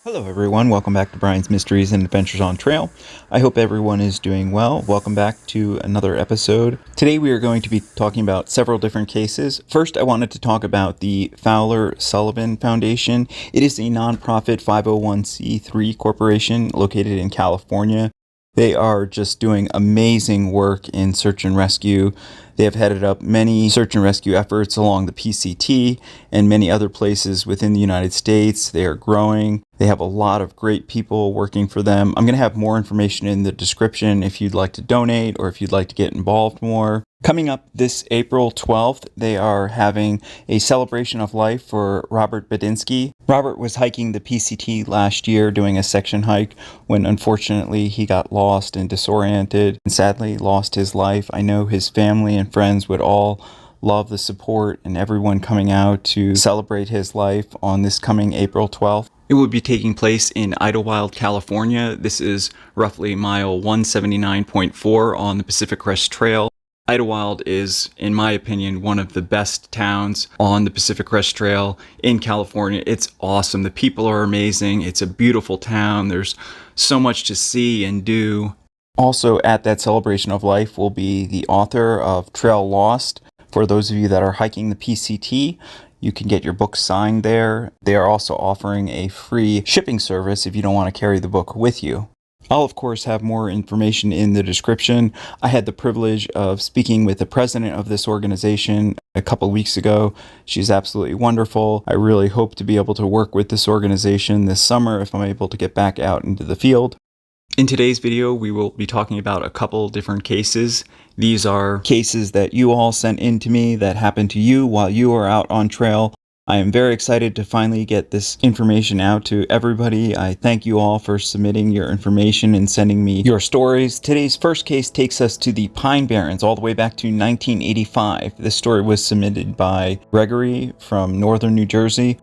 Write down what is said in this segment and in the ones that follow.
Hello everyone, welcome back to Bryan's Mysteries and Adventures on Trail. I hope everyone is doing well. Welcome back to another episode. Today we are going to be talking about several different cases. First, I wanted to talk about the Fowler O'Sullivan Foundation. It is a nonprofit 501c3 corporation located in California. They are just doing amazing work in search and rescue. They have headed up many search and rescue efforts along the PCT and many other places within the United States. They are growing. They have a lot of great people working for them. I'm going to have more information in the description if you'd like to donate or if you'd like to get involved more. Coming up this April 12th, they are having a celebration of life for Robert Bedinsky. Robert was hiking the PCT last year doing a section hike when unfortunately he got lost and disoriented and sadly lost his life. I know his family and friends would all love the support and everyone coming out to celebrate his life on this coming April 12th. It will be taking place in Idlewild, California. This is roughly mile 179.4 on the Pacific Crest Trail. Idlewild is, in my opinion, one of the best towns on the Pacific Crest Trail in California. It's awesome. The people are amazing. It's a beautiful town. There's so much to see and do. Also at that celebration of life will be the author of Trail Lost. For those of you that are hiking the PCT, you can get your book signed there. They are also offering a free shipping service if you don't want to carry the book with you. I'll, of course, have more information in the description. I had the privilege of speaking with the president of this organization a couple weeks ago. She's absolutely wonderful. I really hope to be able to work with this organization this summer if I'm able to get back out into the field. In today's video, we will be talking about a couple different cases. These are cases that you all sent in to me that happened to you while you are out on trail. I am very excited to finally get this information out to everybody. I thank you all for submitting your information and sending me your stories. Today's first case takes us to the Pine Barrens all the way back to 1985. This story was submitted by Gregory from northern New Jersey.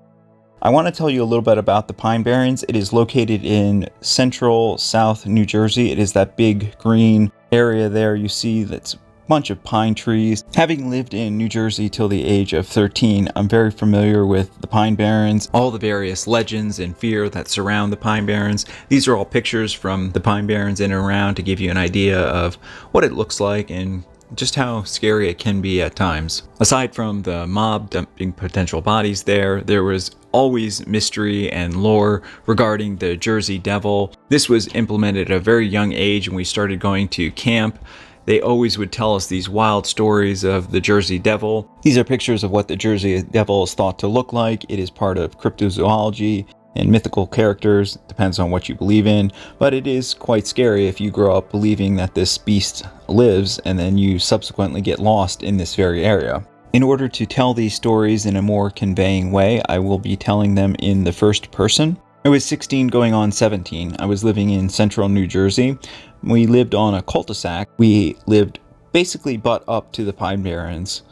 I want to tell you a little bit about the Pine Barrens. It is located in central South New Jersey. It is that big green area there you see that's bunch of pine trees. Having lived in New Jersey till the age of 13, I'm very familiar with the Pine Barrens, all the various legends and fear that surround the Pine Barrens. These are all pictures from the Pine Barrens in and around to give you an idea of what it looks like and just how scary it can be at times. Aside from the mob dumping potential bodies there was always mystery and lore regarding the Jersey Devil. This was implemented at a very young age when we started going to camp. They always would tell us these wild stories of the Jersey Devil. These are pictures of what the Jersey Devil is thought to look like. It is part of cryptozoology and mythical characters. It depends on what you believe in, but it is quite scary if you grow up believing that this beast lives and then you subsequently get lost in this very area. In order to tell these stories in a more conveying way, I will be telling them in the first person. I was 16 going on 17. I was living in central New Jersey. We lived on a cul-de-sac. We lived basically butt up to the Pine Barrens.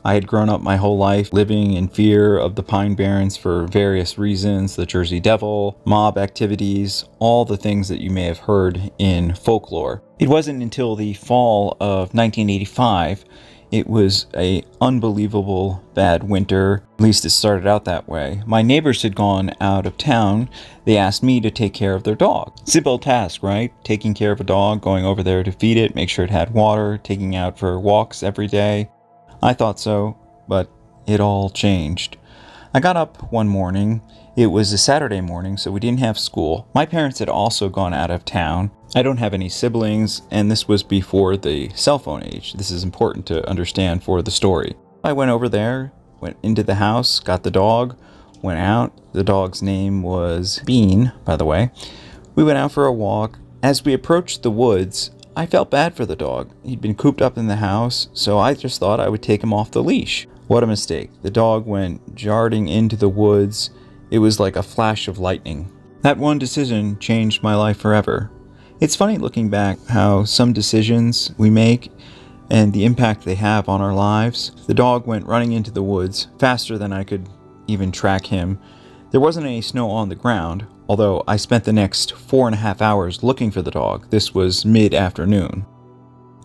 I had grown up my whole life living in fear of the Pine Barrens for various reasons, the Jersey Devil, mob activities, all the things that you may have heard in folklore. It wasn't until the fall of 1985. It was an unbelievable bad winter. At least it started out that way. My neighbors had gone out of town. They asked me to take care of their dog. Simple task, right? Taking care of a dog, going over there to feed it, make sure it had water, taking out for walks every day. I thought so, but it all changed. I got up one morning. It was a Saturday morning, so we didn't have school. My parents had also gone out of town. I don't have any siblings, and this was before the cell phone age. This is important to understand for the story. I went over there, went into the house, got the dog, went out. The dog's name was Bean, by the way. We went out for a walk. As we approached the woods, I felt bad for the dog. He'd been cooped up in the house, so I just thought I would take him off the leash. What a mistake. The dog went darting into the woods. It was like a flash of lightning. That one decision changed my life forever. It's funny looking back how some decisions we make and the impact they have on our lives. The dog went running into the woods faster than I could even track him. There wasn't any snow on the ground, although I spent the next 4.5 hours looking for the dog. This was mid-afternoon.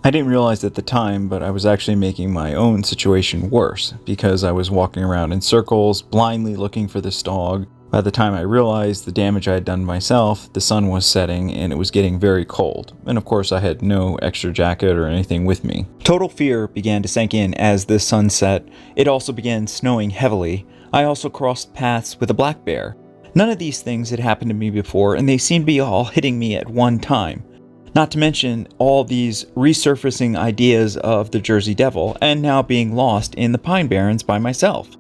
I didn't realize at the time, but I was actually making my own situation worse because I was walking around in circles, blindly looking for this dog. By the time I realized the damage I had done to myself, the sun was setting and it was getting very cold. And of course I had no extra jacket or anything with me. Total fear began to sink in as the sun set. It also began snowing heavily. I also crossed paths with a black bear. None of these things had happened to me before, and they seemed to be all hitting me at one time. Not to mention all these resurfacing ideas of the Jersey Devil and now being lost in the Pine Barrens by myself.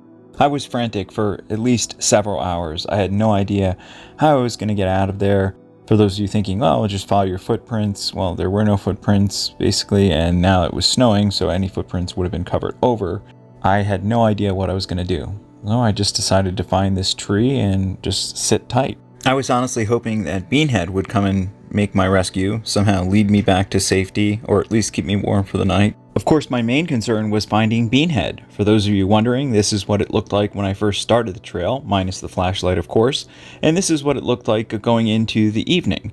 I was frantic for at least several hours. I had no idea how I was going to get out of there. For those of you thinking, oh, just follow your footprints. Well, there were no footprints, basically, and now it was snowing, so any footprints would have been covered over. I had no idea what I was going to do. So I just decided to find this tree and just sit tight. I was honestly hoping that Beanhead would come and make my rescue, somehow lead me back to safety, or at least keep me warm for the night. Of course, my main concern was finding Beanhead. For those of you wondering, this is what it looked like when I first started the trail, minus the flashlight, of course, and this is what it looked like going into the evening.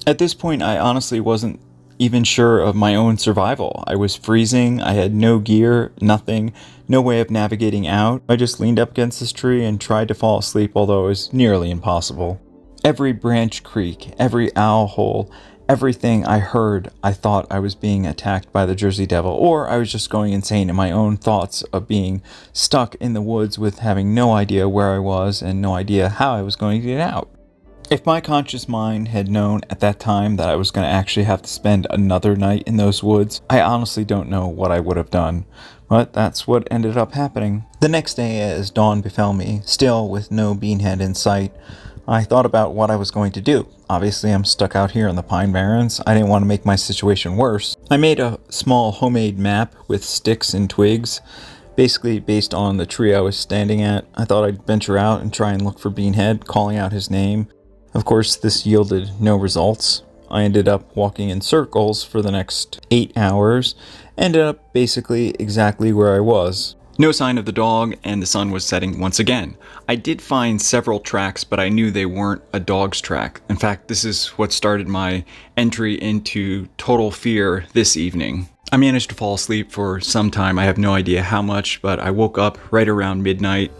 At this point, I honestly wasn't even sure of my own survival. I was freezing, I had no gear, nothing, no way of navigating out. I just leaned up against this tree and tried to fall asleep, although it was nearly impossible. Every branch creak, every owl hole, everything I heard, I thought I was being attacked by the Jersey Devil, or I was just going insane in my own thoughts of being stuck in the woods with having no idea where I was and no idea how I was going to get out. If my conscious mind had known at that time that I was going to actually have to spend another night in those woods, I honestly don't know what I would have done. But that's what ended up happening. The next day, as dawn befell me, still with no Beanhead in sight, I thought about what I was going to do. Obviously, I'm stuck out here in the Pine Barrens. I didn't want to make my situation worse. I made a small homemade map with sticks and twigs, basically based on the tree I was standing at. I thought I'd venture out and try and look for Beanhead, calling out his name. Of course, this yielded no results. I ended up walking in circles for the next 8 hours, ended up basically exactly where I was. No sign of the dog, and the sun was setting once again. I did find several tracks, but I knew they weren't a dog's track. In fact, this is what started my entry into total fear this evening. I managed to fall asleep for some time. I have no idea how much, but I woke up right around midnight.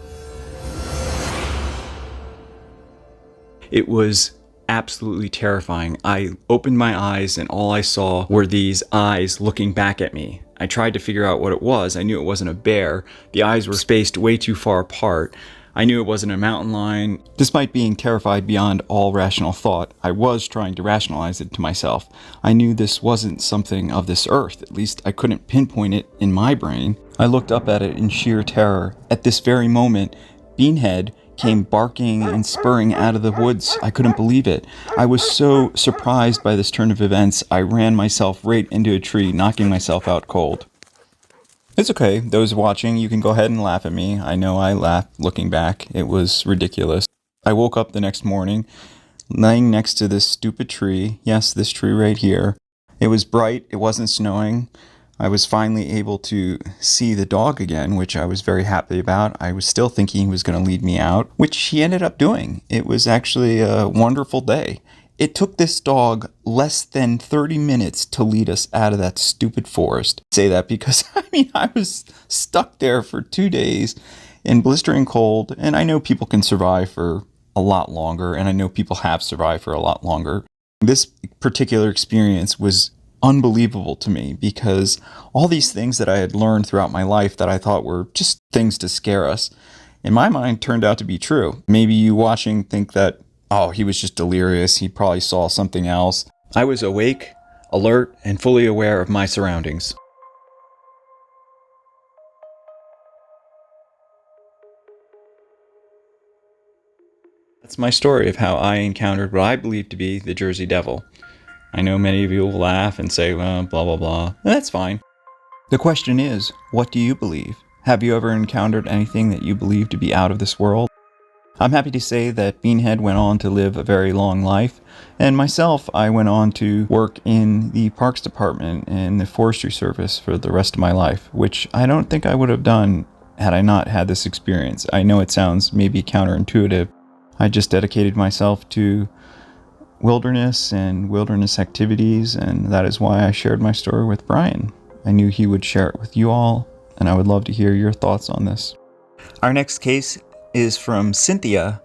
It was absolutely terrifying. I opened my eyes and all I saw were these eyes looking back at me. I tried to figure out what it was. I knew it wasn't a bear. The eyes were spaced way too far apart. I knew it wasn't a mountain lion. Despite being terrified beyond all rational thought, I was trying to rationalize it to myself. I knew this wasn't something of this earth. At least I couldn't pinpoint it in my brain. I looked up at it in sheer terror. At this very moment, Beanhead came barking and spurring out of the woods. I couldn't believe it. I was so surprised by this turn of events, I ran myself right into a tree, knocking myself out cold. It's okay. Those watching, you can go ahead and laugh at me. I know I laughed looking back. It was ridiculous. I woke up the next morning, laying next to this stupid tree. Yes, this tree right here. It was bright. It wasn't snowing. I was finally able to see the dog again, which I was very happy about. I was still thinking he was going to lead me out, which he ended up doing. It was actually a wonderful day. It took this dog less than 30 minutes to lead us out of that stupid forest. I say that because, I was stuck there for 2 days in blistering cold, and I know people can survive for a lot longer, and I know people have survived for a lot longer. This particular experience was unbelievable to me because all these things that I had learned throughout my life that I thought were just things to scare us, in my mind turned out to be true. Maybe you watching think that, oh, he was just delirious, he probably saw something else. I was awake, alert, and fully aware of my surroundings. That's my story of how I encountered what I believe to be the Jersey Devil. I know many of you will laugh and say, well, blah, blah, blah. And that's fine. The question is, what do you believe? Have you ever encountered anything that you believe to be out of this world? I'm happy to say that Beanhead went on to live a very long life, and myself, I went on to work in the Parks Department and the Forestry Service for the rest of my life, which I don't think I would have done had I not had this experience. I know it sounds maybe counterintuitive. I just dedicated myself to wilderness and wilderness activities, and that is why I shared my story with Bryan. I knew he would share it with you all, and I would love to hear your thoughts on this. Our next case is from Cynthia,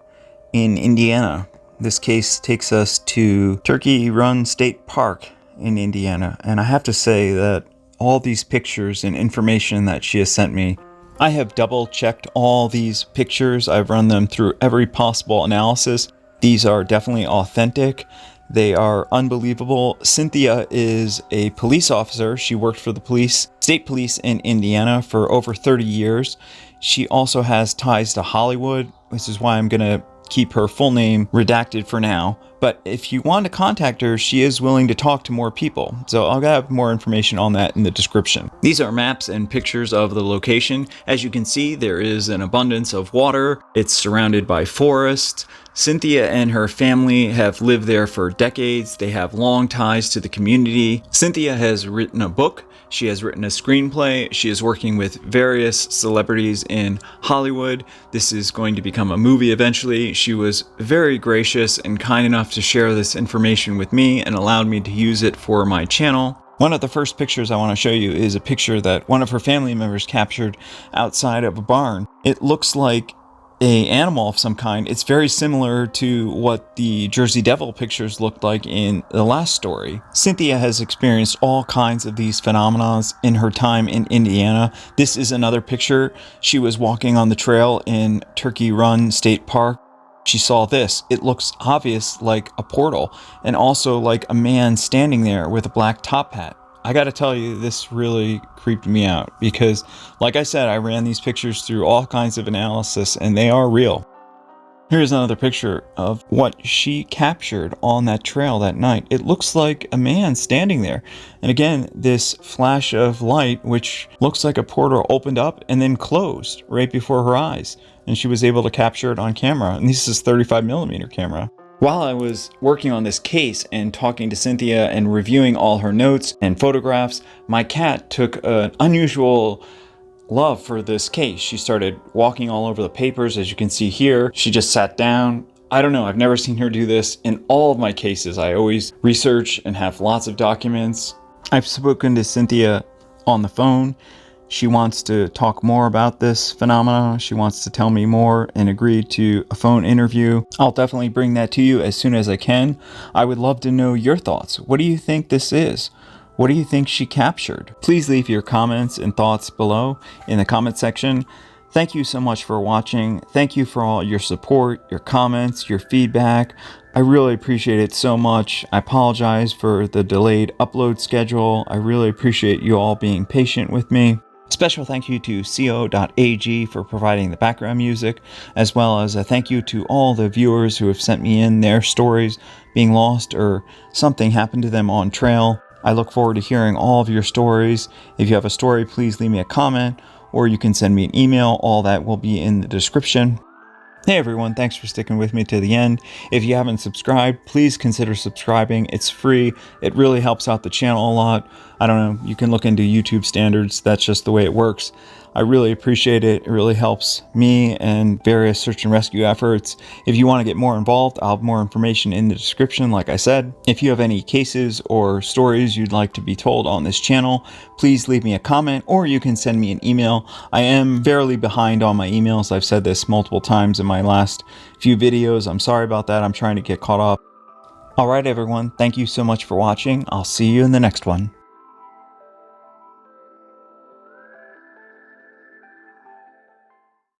in Indiana. This case takes us to Turkey Run State Park in Indiana, and I have to say that all these pictures and information that she has sent me, I have double checked all these pictures. I've run them through every possible analysis. These are definitely authentic. They are unbelievable. Cynthia is a police officer. She worked for the state police in Indiana for over 30 years. She also has ties to Hollywood. This is why I'm going to keep her full name redacted for now. But if you want to contact her, she is willing to talk to more people. So I'll have more information on that in the description. These are maps and pictures of the location. As you can see, there is an abundance of water. It's surrounded by forest. Cynthia and her family have lived there for decades. They have long ties to the community. Cynthia has written a book. She has written a screenplay. She is working with various celebrities in Hollywood. This is going to become a movie eventually. She was very gracious and kind enough to share this information with me and allowed me to use it for my channel. One of the first pictures I want to show you is a picture that one of her family members captured outside of a barn. It looks like an animal of some kind. It's very similar to what the Jersey Devil pictures looked like in the last story. Cynthia has experienced all kinds of these phenomena in her time in Indiana. This is another picture. She was walking on the trail in Turkey Run State Park. She saw this. It looks obvious like a portal, and also like a man standing there with a black top hat. I gotta tell you, this really creeped me out because, like I said, I ran these pictures through all kinds of analysis and they are real. Here's another picture of what she captured on that trail that night. It looks like a man standing there. And again, this flash of light, which looks like a portal, opened up and then closed right before her eyes. And she was able to capture it on camera. And this is 35mm camera. While I was working on this case and talking to Cynthia and reviewing all her notes and photographs, my cat took an unusual love for this case. She started walking all over the papers, as you can see here. She just sat down. I don't know, I've never seen her do this in all of my cases. I always research and have lots of documents. I've spoken to Cynthia on the phone. She wants to talk more about this phenomena. She wants to tell me more and agree to a phone interview. I'll definitely bring that to you as soon as I can. I would love to know your thoughts. What do you think this is? What do you think she captured? Please leave your comments and thoughts below in the comment section. Thank you so much for watching. Thank you for all your support, your comments, your feedback. I really appreciate it so much. I apologize for the delayed upload schedule. I really appreciate you all being patient with me. Special thank you to co.ag for providing the background music, as well as a thank you to all the viewers who have sent me in their stories being lost or something happened to them on trail. I look forward to hearing all of your stories. If you have a story, please leave me a comment, or you can send me an email. All that will be in the description. Hey everyone, thanks for sticking with me to the end. If you haven't subscribed, please consider subscribing. It's free. It really helps out the channel a lot. I don't know, you can look into YouTube standards. That's just the way it works. I really appreciate it. It really helps me and various search and rescue efforts. If you want to get more involved, I'll have more information in the description, like I said. If you have any cases or stories you'd like to be told on this channel, please leave me a comment, or you can send me an email. I am fairly behind on my emails. I've said this multiple times in my last few videos. I'm sorry about that. I'm trying to get caught up. All right, everyone. Thank you so much for watching. I'll see you in the next one.